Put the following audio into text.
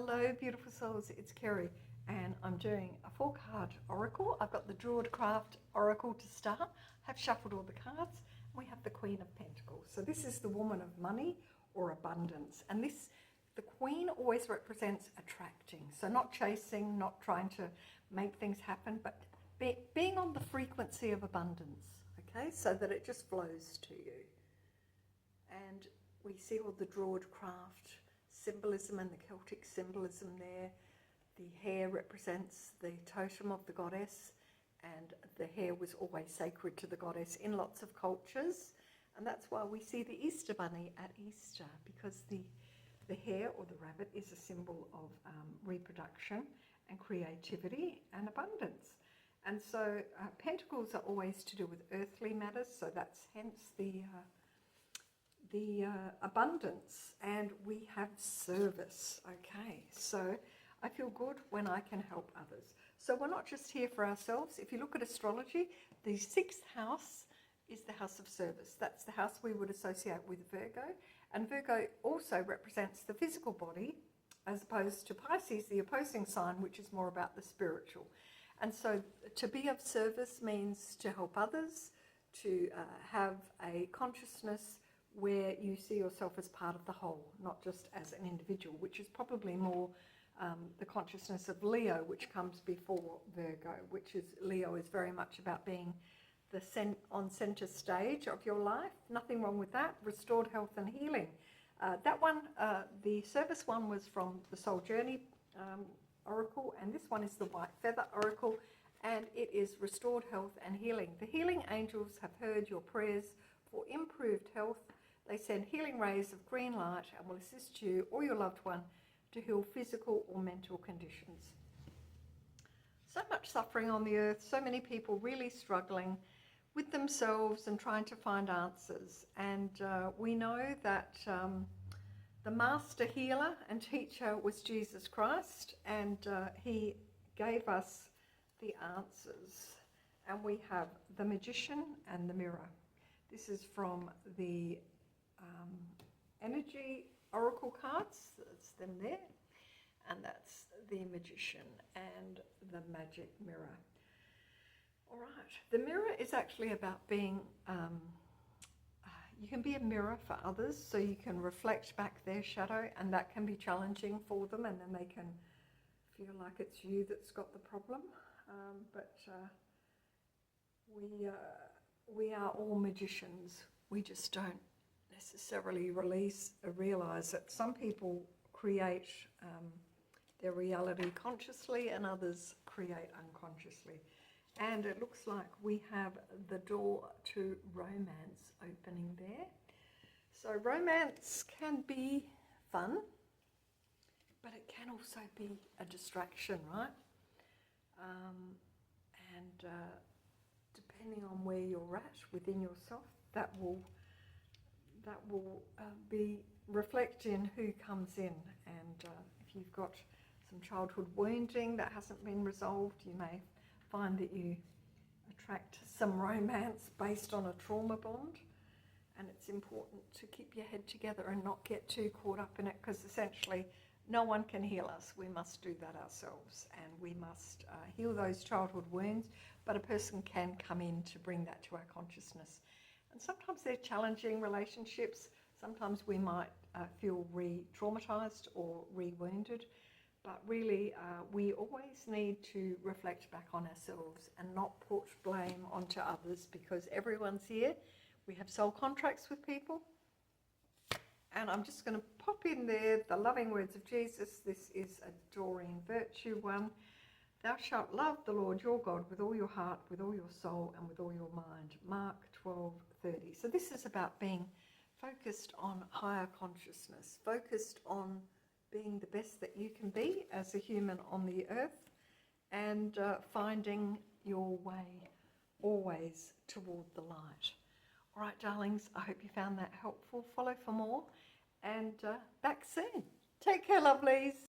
Hello beautiful souls, it's Kerry and I'm doing a 4-card oracle. I've got the Druidcraft Oracle to start. I've shuffled all the cards. We have the Queen of Pentacles. So this is the woman of money or abundance, and the Queen always represents attracting. So not chasing, not trying to make things happen, but being on the frequency of abundance, okay, so that it just flows to you. And we see all the Druidcraft symbolism and the Celtic symbolism there. The hair represents the totem of the goddess, and the hair was always sacred to the goddess in lots of cultures, and that's why we see the Easter bunny at Easter, because the hare or the rabbit is a symbol of reproduction and creativity and abundance. And so pentacles are always to do with earthly matters, so that's hence the abundance. And we have service. Okay, so I feel good when I can help others. So we're not just here for ourselves. If you look at astrology, the 6th house is the house of service. That's the house we would associate with Virgo, and Virgo also represents the physical body, as opposed to Pisces, the opposing sign, which is more about the spiritual. And so to be of service means to help others, to have a consciousness where you see yourself as part of the whole, not just as an individual, which is probably more the consciousness of Leo, which comes before Virgo, which is Leo is very much about being the on center stage of your life. Nothing wrong with that. Restored health and healing. That one, the service one, was from the Soul Journey Oracle, and this one is the White Feather Oracle, and it is restored health and healing. The healing angels have heard your prayers for improved health. They send healing rays of green light and will assist you or your loved one to heal physical or mental conditions. So much suffering on the earth, so many people really struggling with themselves and trying to find answers. And we know that the master healer and teacher was Jesus Christ, and he gave us the answers. And we have the Magician and the Mirror. This is from the energy oracle cards. That's them there, and that's the Magician and the Magic Mirror. All right, the mirror is actually about being you can be a mirror for others, so you can reflect back their shadow, and that can be challenging for them, and then they can feel like it's you that's got the problem. But we are all magicians. We just don't necessarily realize that some people create their reality consciously and others create unconsciously. And it looks like we have the door to romance opening there. So romance can be fun, but it can also be a distraction, right? And depending on where you're at within yourself, that will be reflect in who comes in. And if you've got some childhood wounding that hasn't been resolved, you may find that you attract some romance based on a trauma bond. And it's important to keep your head together and not get too caught up in it, because essentially no one can heal us. We must do that ourselves, and we must heal those childhood wounds, but a person can come in to bring that to our consciousness. And sometimes they're challenging relationships. Sometimes we might feel re-traumatized or re-wounded, but really we always need to reflect back on ourselves and not put blame onto others, because everyone's here. We have soul contracts with people. And I'm just going to pop in there the loving words of Jesus. This is a Doreen Virtue one. Thou shalt love the Lord your God with all your heart, with all your soul, and with all your mind. Mark 12:30. So this is about being focused on higher consciousness, focused on being the best that you can be as a human on the earth, and finding your way always toward the light. All right, darlings, I hope you found that helpful. Follow for more, and back soon. Take care, lovelies.